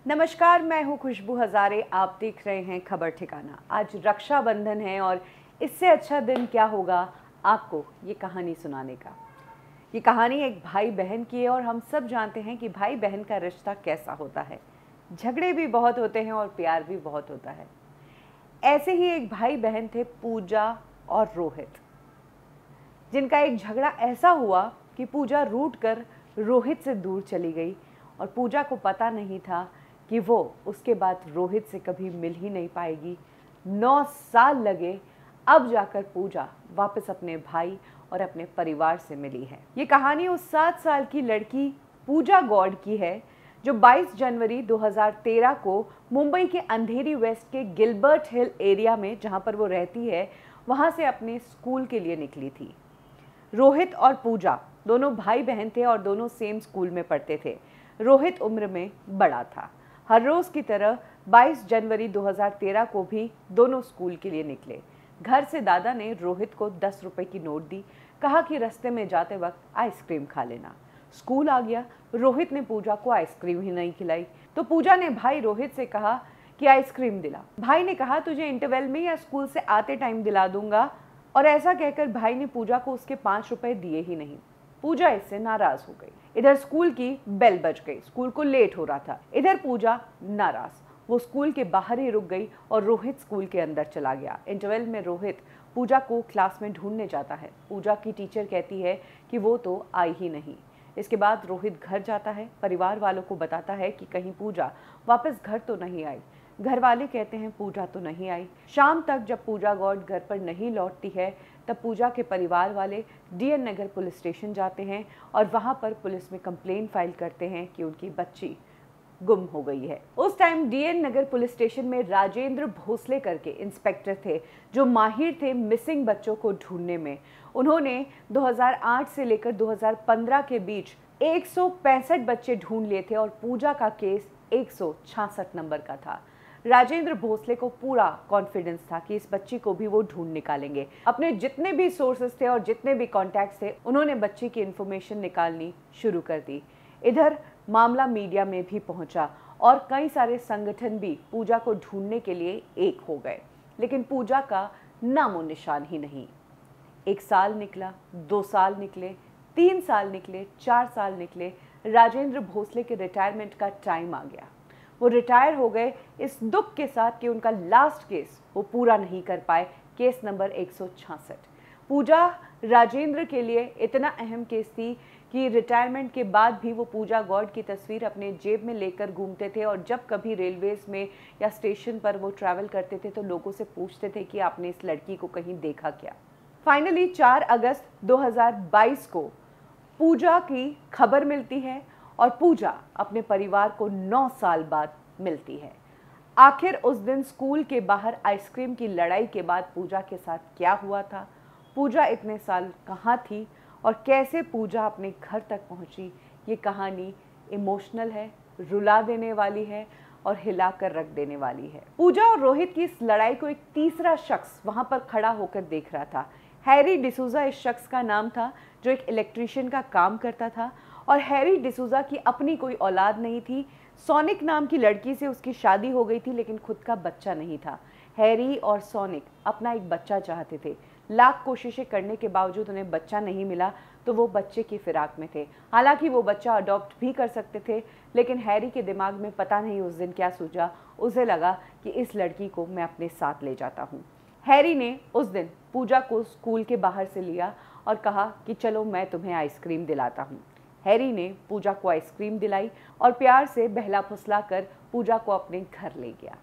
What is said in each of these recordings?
नमस्कार, मैं हूं खुशबू हजारे। आप देख रहे हैं खबर ठिकाना। आज रक्षाबंधन है और इससे अच्छा दिन क्या होगा आपको ये कहानी सुनाने का। ये कहानी एक भाई बहन की है और हम सब जानते हैं कि भाई बहन का रिश्ता कैसा होता है। झगड़े भी बहुत होते हैं और प्यार भी बहुत होता है। ऐसे ही एक भाई बहन थे, पूजा और रोहित, जिनका एक झगड़ा ऐसा हुआ कि पूजा रूठ कर रोहित से दूर चली गई और पूजा को पता नहीं था कि वो उसके बाद रोहित से कभी मिल ही नहीं पाएगी। 9 साल लगे, अब जाकर पूजा वापस अपने भाई और अपने परिवार से मिली है। ये कहानी उस 7 साल की लड़की पूजा गौड़ की है, जो 22 जनवरी 2013 को मुंबई के अंधेरी वेस्ट के गिलबर्ट हिल एरिया में, जहां पर वो रहती है, वहां से अपने स्कूल के लिए निकली थी। रोहित और पूजा दोनों भाई बहन थे और दोनों सेम स्कूल में पढ़ते थे। रोहित उम्र में बड़ा था। हर रोज की तरह 22 जनवरी 2013 को भी दोनों स्कूल के लिए निकले। घर से दादा ने रोहित को 10 रुपए की नोट दी, कहा कि रास्ते में जाते वक्त आइसक्रीम खा लेना। स्कूल आ गया। रोहित ने पूजा को आइसक्रीम ही नहीं खिलाई, तो पूजा ने भाई रोहित से कहा कि आइसक्रीम दिला। भाई ने कहा, तुझे इंटरवल में या स्कूल से आते टाइम दिला दूंगा। और ऐसा कहकर भाई ने पूजा को उसके 5 रुपए दिए ही नहीं। पूजा इससे नाराज हो गई। इधर स्कूल की बेल बज गई, स्कूल को लेट हो रहा था। इधर पूजा नाराज, वो स्कूल के बाहर ही रुक गई और रोहित स्कूल के अंदर चला गया। इंटरवल में रोहित पूजा को क्लास में ढूंढने जाता है। पूजा की टीचर कहती है कि वो तो आई ही नहीं। इसके बाद रोहित घर जाता है, परिवार वालों को बताता है कि कहीं पूजा वापस घर तो नहीं आई। घर वाले कहते हैं पूजा तो नहीं आई। शाम तक जब पूजा गौड़ घर पर नहीं लौटती है, तब पूजा के परिवार वाले डीएन नगर पुलिस स्टेशन जाते हैं और वहां पर पुलिस में कंप्लेंट फाइल करते हैं कि उनकी बच्ची गुम हो गई है। उस टाइम डीएन नगर पुलिस स्टेशन में राजेंद्र भोसले करके इंस्पेक्टर थे, जो माहिर थे मिसिंग बच्चों को ढूंढने में। उन्होंने 2008 से लेकर 2015 के बीच 165 बच्चे ढूंढ लिए थे और पूजा का केस 166 नंबर का था। राजेंद्र भोसले को पूरा कॉन्फिडेंस था कि इस बच्ची को भी वो ढूंढ निकालेंगे। अपने जितने भी सोर्सेस थे और जितने भी कॉन्टैक्ट्स थे, उन्होंने बच्ची की इन्फॉर्मेशन निकालनी शुरू कर दी। इधर मामला मीडिया में भी पहुंचा और कई सारे संगठन भी पूजा को ढूंढने के लिए एक हो गए, लेकिन पूजा का नामो निशान ही नहीं। 1 साल निकला, 2 साल निकले, 3 साल निकले, 4 साल निकले। राजेंद्र भोसले के रिटायरमेंट का टाइम आ गया। वो रिटायर हो गए इस दुख के साथ कि उनका लास्ट केस वो पूरा नहीं कर पाए, केस नंबर 166। पूजा राजेंद्र के लिए इतना अहम केस थी कि रिटायरमेंट के बाद भी वो पूजा गौड़ की तस्वीर अपने जेब में लेकर घूमते थे और जब कभी रेलवेज में या स्टेशन पर वो ट्रैवल करते थे तो लोगों से पूछते थे कि आपने इस लड़की को कहीं देखा क्या। फाइनली 4 अगस्त 2022 को पूजा की खबर मिलती है और पूजा अपने परिवार को 9 साल बाद मिलती है। आखिर उस दिन स्कूल के बाहर आइसक्रीम की लड़ाई के बाद पूजा के साथ क्या हुआ था, पूजा इतने साल कहाँ थी और कैसे पूजा अपने घर तक पहुँची, ये कहानी इमोशनल है, रुला देने वाली है और हिलाकर रख देने वाली है। पूजा और रोहित की इस लड़ाई को एक तीसरा शख्स वहाँ पर खड़ा होकर देख रहा था। हैरी डिसूजा इस शख्स का नाम था, जो एक इलेक्ट्रीशियन का काम करता था और हैरी डिसूजा की अपनी कोई औलाद नहीं थी। सोनिक नाम की लड़की से उसकी शादी हो गई थी, लेकिन खुद का बच्चा नहीं था। हैरी और सोनिक अपना एक बच्चा चाहते थे। लाख कोशिशें करने के बावजूद उन्हें बच्चा नहीं मिला, तो वो बच्चे की फिराक में थे। हालांकि वो बच्चा अडॉप्ट भी कर सकते थे, लेकिन हैरी के दिमाग में पता नहीं उस दिन क्या सूझा। उसे लगा कि इस लड़की को मैं अपने साथ ले जाता हूँ। हैरी ने उस दिन पूजा को स्कूल के बाहर से लिया और कहा कि चलो मैं तुम्हें आइसक्रीम दिलाता हूँ। हैरी ने पूजा को आइसक्रीम दिलाई और प्यार से बहला फुसला कर पूजा को अपने घर ले गया।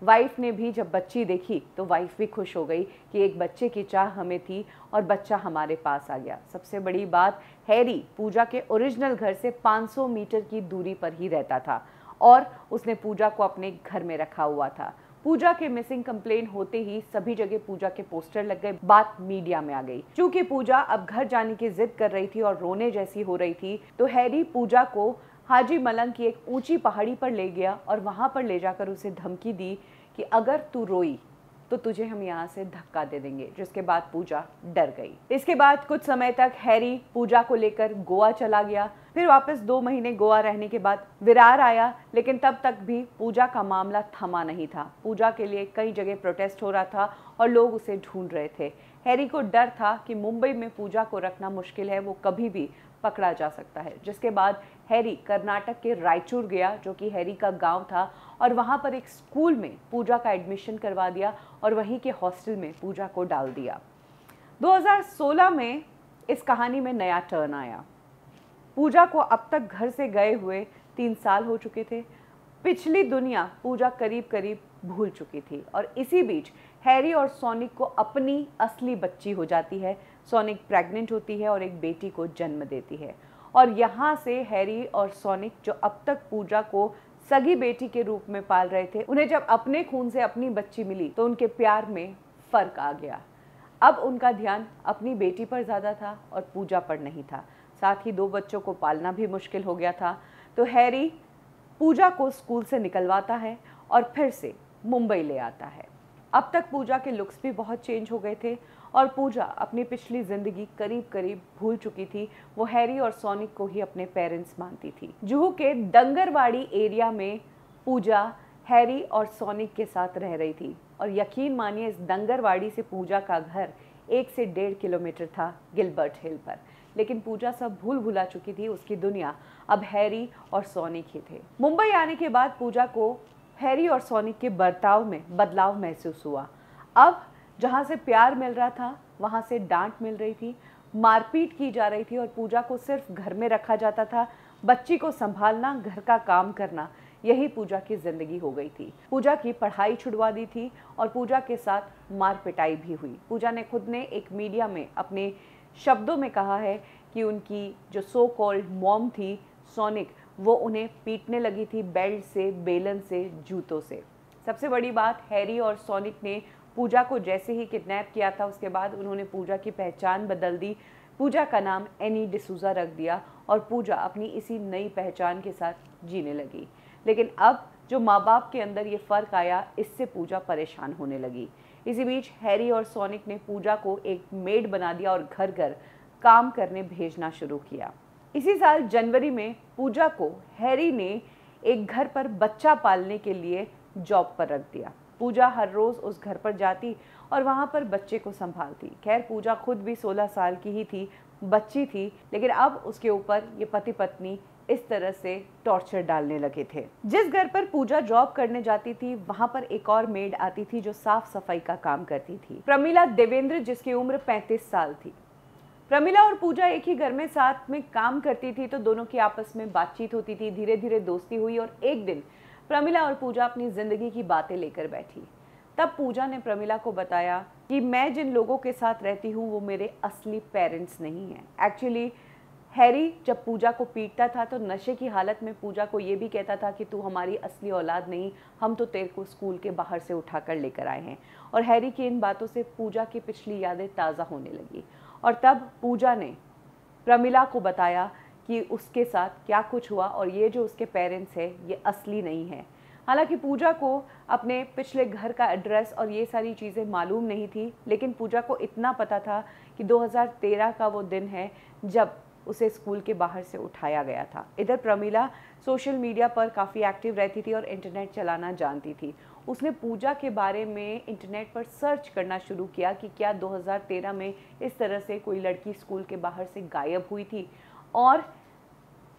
वाइफ ने भी जब बच्ची देखी तो वाइफ भी खुश हो गई कि एक बच्चे की चाह हमें थी और बच्चा हमारे पास आ गया। सबसे बड़ी बात, हैरी पूजा के ओरिजिनल घर से 500 मीटर की दूरी पर ही रहता था और उसने पूजा को अपने घर में रखा हुआ था। पूजा के मिसिंग कंप्लेन होते ही सभी जगह पूजा के पोस्टर लग गए, बात मीडिया में आ गई। क्योंकि पूजा अब घर जाने की जिद कर रही थी और रोने जैसी हो रही थी, तो हैरी पूजा को हाजी मलंग की एक ऊंची पहाड़ी पर ले गया और वहां पर ले जाकर उसे धमकी दी कि अगर तू रोई तो तुझे हम यहाँ से धक्का दे देंगे। जिसके बाद पूजा डर गई। इसके बाद कुछ समय तक हैरी पूजा को लेकर गोवा चला गया। फिर वापस 2 महीने गोवा रहने के बाद विरार आया, लेकिन तब तक भी पूजा का मामला थमा नहीं था। पूजा के लिए कई जगह प्रोटेस्ट हो रहा था और लोग उसे ढूंढ रहे थे। हैरी को डर था कि मुंबई में पूजा को रखना मुश्किल है, वो कभी भी पकड़ा जा सकता है। जिसके बाद हैरी कर्नाटक के रायचूर गया, जो कि हैरी का गांव था, और वहां पर एक स्कूल में पूजा का एडमिशन करवा दिया और वहीं के हॉस्टल में पूजा को डाल दिया। 2016 में इस कहानी में नया टर्न आया। पूजा को अब तक घर से गए हुए 3 साल हो चुके थे। पिछली दुनिया पूजा करीब करीब भूल चुकी थी और इसी बीच हैरी और सोनिक को अपनी असली बच्ची हो जाती है। सोनिक प्रेग्नेंट होती है और एक बेटी को जन्म देती है। और यहाँ से हैरी और सोनिक, जो अब तक पूजा को सगी बेटी के रूप में पाल रहे थे, उन्हें जब अपने खून से अपनी बच्ची मिली तो उनके प्यार में फर्क आ गया। अब उनका ध्यान अपनी बेटी पर ज़्यादा था और पूजा पर नहीं था। साथ ही 2 बच्चों को पालना भी मुश्किल हो गया था। तो हैरी पूजा को स्कूल से निकलवाता है और फिर से मुंबई ले आता है। अब तक पूजा के लुक्स भी बहुत चेंज हो गए थे और पूजा अपनी पिछली ज़िंदगी करीब करीब भूल चुकी थी। वो हैरी और सोनिक को ही अपने पेरेंट्स मानती थी। जुहू के डंगरवाड़ी एरिया में पूजा हैरी और सोनिक के साथ रह रही थी और यकीन मानिए इस डंगरवाड़ी से पूजा का घर 1 से 1.5 किलोमीटर था गिलबर्ट हिल पर। लेकिन पूजा सब भूल भुला चुकी थी। उसकी दुनिया अब हैरी और सोनिक ही थे। मुंबई आने के बाद पूजा को हैरी और सोनिक के बर्ताव में बदलाव महसूस हुआ। अब जहाँ से प्यार मिल रहा था वहाँ से डांट मिल रही थी, मारपीट की जा रही थी और पूजा को सिर्फ घर में रखा जाता था। बच्ची को संभालना, घर का काम करना, यही पूजा की जिंदगी हो गई थी। पूजा की पढ़ाई छुड़वा दी थी और पूजा के साथ मार पिटाई भी हुई। पूजा ने खुद ने एक मीडिया में अपने शब्दों में कहा है कि उनकी जो सो कॉल्ड मॉम थी सोनिक, वो उन्हें पीटने लगी थी बेल्ट से, बेलन से, जूतों से। सबसे बड़ी बात, हैरी और सोनिक ने पूजा को जैसे ही किडनैप किया था उसके बाद उन्होंने पूजा की पहचान बदल दी। पूजा का नाम एनी डिसूजा रख दिया और पूजा अपनी इसी नई पहचान के साथ जीने लगी। लेकिन अब जो माँ बाप के अंदर ये फ़र्क आया, इससे पूजा परेशान होने लगी। इसी बीच हैरी और सोनिक ने पूजा को एक मेड बना दिया और घर घर काम करने भेजना शुरू किया। इसी साल जनवरी में पूजा को हैरी ने एक घर पर बच्चा पालने के लिए जॉब पर रख दिया। पूजा हर रोज़ उस घर पर जाती और वहाँ पर बच्चे को संभालती। खैर, पूजा खुद भी 16 साल की ही थी, बच्ची थी, लेकिन अब उसके ऊपर ये पति पत्नी इस तरह से टॉर्चर डालने लगे थे। जिस घर पर पूजा जॉब करने जाती थी वहाँ पर एक और मेड आती थी जो साफ सफाई का काम करती थी, प्रमिला देवेंद्र, जिसकी उम्र 35 साल थी। प्रमिला और पूजा एक ही घर में साथ में काम करती थी तो दोनों की आपस में बातचीत होती थी। धीरे धीरे दोस्ती हुई और एक दिन प्रमिला और पूजा अपनी जिंदगी की बातें लेकर बैठी। तब पूजा ने प्रमिला को बताया कि मैं जिन लोगों के साथ रहती हूँ वो मेरे असली पेरेंट्स नहीं हैं। एक्चुअली हैरी जब पूजा को पीटता था तो नशे की हालत में पूजा को ये भी कहता था कि तू हमारी असली औलाद नहीं, हम तो तेरे को स्कूल के बाहर से उठा कर लेकर आए हैं। और हैरी की इन बातों से पूजा की पिछली यादें ताज़ा होने लगी और तब पूजा ने प्रमिला को बताया कि उसके साथ क्या कुछ हुआ और ये जो उसके पेरेंट्स हैं ये असली नहीं है। हालांकि पूजा को अपने पिछले घर का एड्रेस और ये सारी चीज़ें मालूम नहीं थी, लेकिन पूजा को इतना पता था कि 2013 का वो दिन है जब उसे स्कूल के बाहर से उठाया गया था। इधर प्रमिला सोशल मीडिया पर काफ़ी एक्टिव रहती थी और इंटरनेट चलाना जानती थी। उसने पूजा के बारे में इंटरनेट पर सर्च करना शुरू किया कि क्या 2013 में इस तरह से कोई लड़की स्कूल के बाहर से गायब हुई थी। और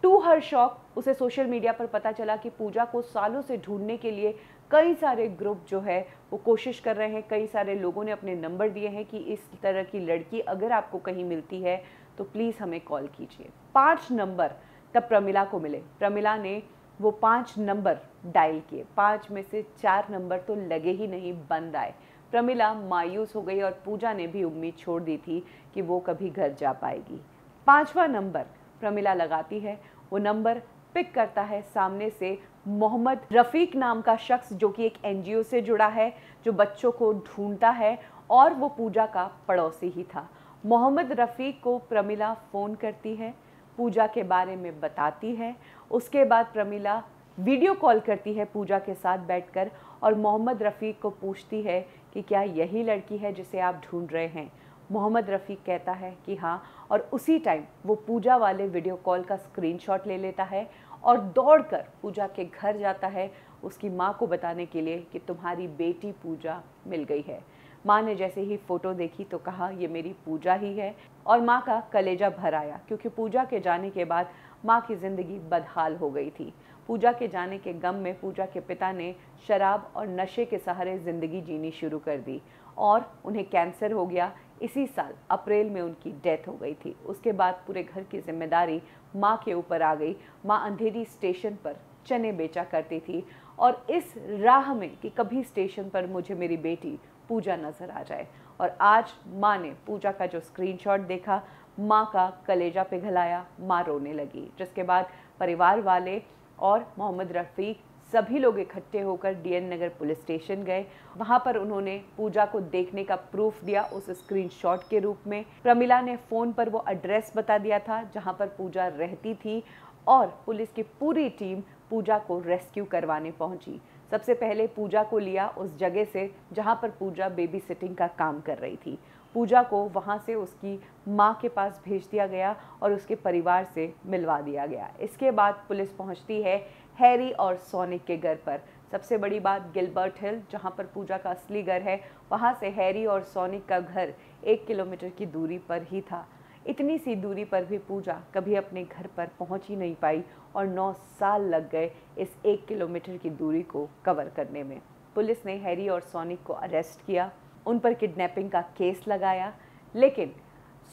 टू हर शॉक उसे सोशल मीडिया पर पता चला कि पूजा को सालों से ढूंढने के लिए कई सारे ग्रुप जो है वो कोशिश कर रहे हैं। कई सारे लोगों ने अपने नंबर दिए हैं कि इस तरह की लड़की अगर आपको कहीं मिलती है तो प्लीज़ हमें कॉल कीजिए। 5 नंबर तब प्रमिला को मिले। प्रमिला ने वो 5 नंबर डायल किए। 5 में से 4 नंबर तो लगे ही नहीं, बंद आए। प्रमिला मायूस हो गई और पूजा ने भी उम्मीद छोड़ दी थी कि वो कभी घर जा पाएगी। 5वां नंबर प्रमिला लगाती है। वो नंबर पिक करता है सामने से मोहम्मद रफ़ीक नाम का शख्स, जो कि एक NGO से जुड़ा है, जो बच्चों को ढूंढता है और वो पूजा का पड़ोसी ही था। मोहम्मद रफ़ीक को प्रमिला फ़ोन करती है, पूजा के बारे में बताती है। उसके बाद प्रमिला वीडियो कॉल करती है पूजा के साथ बैठकर और मोहम्मद रफ़ीक को पूछती है कि क्या यही लड़की है जिसे आप ढूंढ रहे हैं। मोहम्मद रफ़ीक कहता है कि हाँ, और उसी टाइम वो पूजा वाले वीडियो कॉल का स्क्रीनशॉट ले लेता है और दौड़कर पूजा के घर जाता है उसकी माँ को बताने के लिए कि तुम्हारी बेटी पूजा मिल गई है। माँ ने जैसे ही फ़ोटो देखी तो कहा ये मेरी पूजा ही है, और माँ का कलेजा भर आया क्योंकि पूजा के जाने के बाद माँ की ज़िंदगी बदहाल हो गई थी। पूजा के जाने के गम में पूजा के पिता ने शराब और नशे के सहारे ज़िंदगी जीनी शुरू कर दी और उन्हें कैंसर हो गया। इसी साल अप्रैल में उनकी डेथ हो गई थी। उसके बाद पूरे घर की जिम्मेदारी माँ के ऊपर आ गई। माँ अंधेरी स्टेशन पर चने बेचा करती थी और इस राह में कि कभी स्टेशन पर मुझे मेरी बेटी पूजा नजर आ जाए। और आज माँ ने पूजा का जो स्क्रीनशॉट देखा, माँ का कलेजा पिघलाया, माँ रोने लगी। जिसके बाद परिवार वाले और मोहम्मद रफ़ीक सभी लोग इकट्ठे होकर डीएन नगर पुलिस स्टेशन गए। वहां पर उन्होंने पूजा को देखने का प्रूफ दिया उस स्क्रीनशॉट के रूप में। प्रमिला ने फ़ोन पर वो एड्रेस बता दिया था जहां पर पूजा रहती थी और पुलिस की पूरी टीम पूजा को रेस्क्यू करवाने पहुंची। सबसे पहले पूजा को लिया उस जगह से जहां पर पूजा बेबी सिटिंग का काम कर रही थी। पूजा को वहां से उसकी माँ के पास भेज दिया गया और उसके परिवार से मिलवा दिया गया। इसके बाद पुलिस पहुंचती है हैरी और सोनिक के घर पर। सबसे बड़ी बात, गिलबर्ट हिल जहां पर पूजा का असली घर है, वहां से हैरी और सोनिक का घर 1 किलोमीटर की दूरी पर ही था। इतनी सी दूरी पर भी पूजा कभी अपने घर पर पहुंच ही नहीं पाई और 9 साल लग गए इस 1 किलोमीटर की दूरी को कवर करने में। पुलिस ने हैरी और सोनिक को अरेस्ट किया, उन पर किडनैपिंग का केस लगाया, लेकिन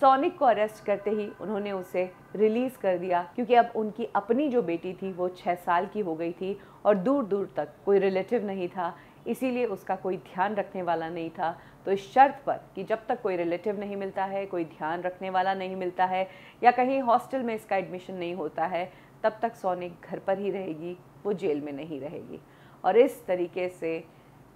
सोनिक को अरेस्ट करते ही उन्होंने उसे रिलीज़ कर दिया क्योंकि अब उनकी अपनी जो बेटी थी वो 6 साल की हो गई थी और दूर दूर तक कोई रिलेटिव नहीं था, इसीलिए उसका कोई ध्यान रखने वाला नहीं था। तो इस शर्त पर कि जब तक कोई रिलेटिव नहीं मिलता है, कोई ध्यान रखने वाला नहीं मिलता है या कहीं हॉस्टल में इसका एडमिशन नहीं होता है, तब तक सोनिक घर पर ही रहेगी, वो जेल में नहीं रहेगी। और इस तरीके से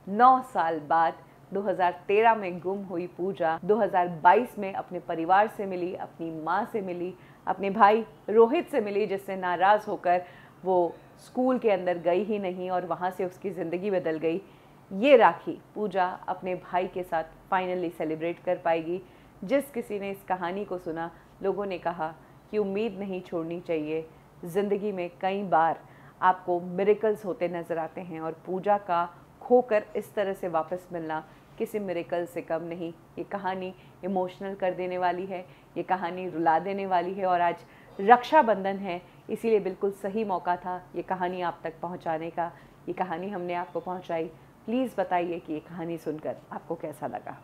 9 साल बाद 2013 में गुम हुई पूजा 2022 में अपने परिवार से मिली, अपनी माँ से मिली, अपने भाई रोहित से मिली, जिससे नाराज़ होकर वो स्कूल के अंदर गई ही नहीं और वहाँ से उसकी ज़िंदगी बदल गई। ये राखी पूजा अपने भाई के साथ फाइनली सेलिब्रेट कर पाएगी। जिस किसी ने इस कहानी को सुना, लोगों ने कहा कि उम्मीद नहीं छोड़नी चाहिए। ज़िंदगी में कई बार आपको मिरेकल्स होते नज़र आते हैं और पूजा का खोकर इस तरह से वापस मिलना किसी मिरेकल से कम नहीं। ये कहानी इमोशनल कर देने वाली है, ये कहानी रुला देने वाली है और आज रक्षाबंधन है, इसीलिए बिल्कुल सही मौका था ये कहानी आप तक पहुंचाने का। ये कहानी हमने आपको पहुंचाई। प्लीज़ बताइए कि ये कहानी सुनकर आपको कैसा लगा।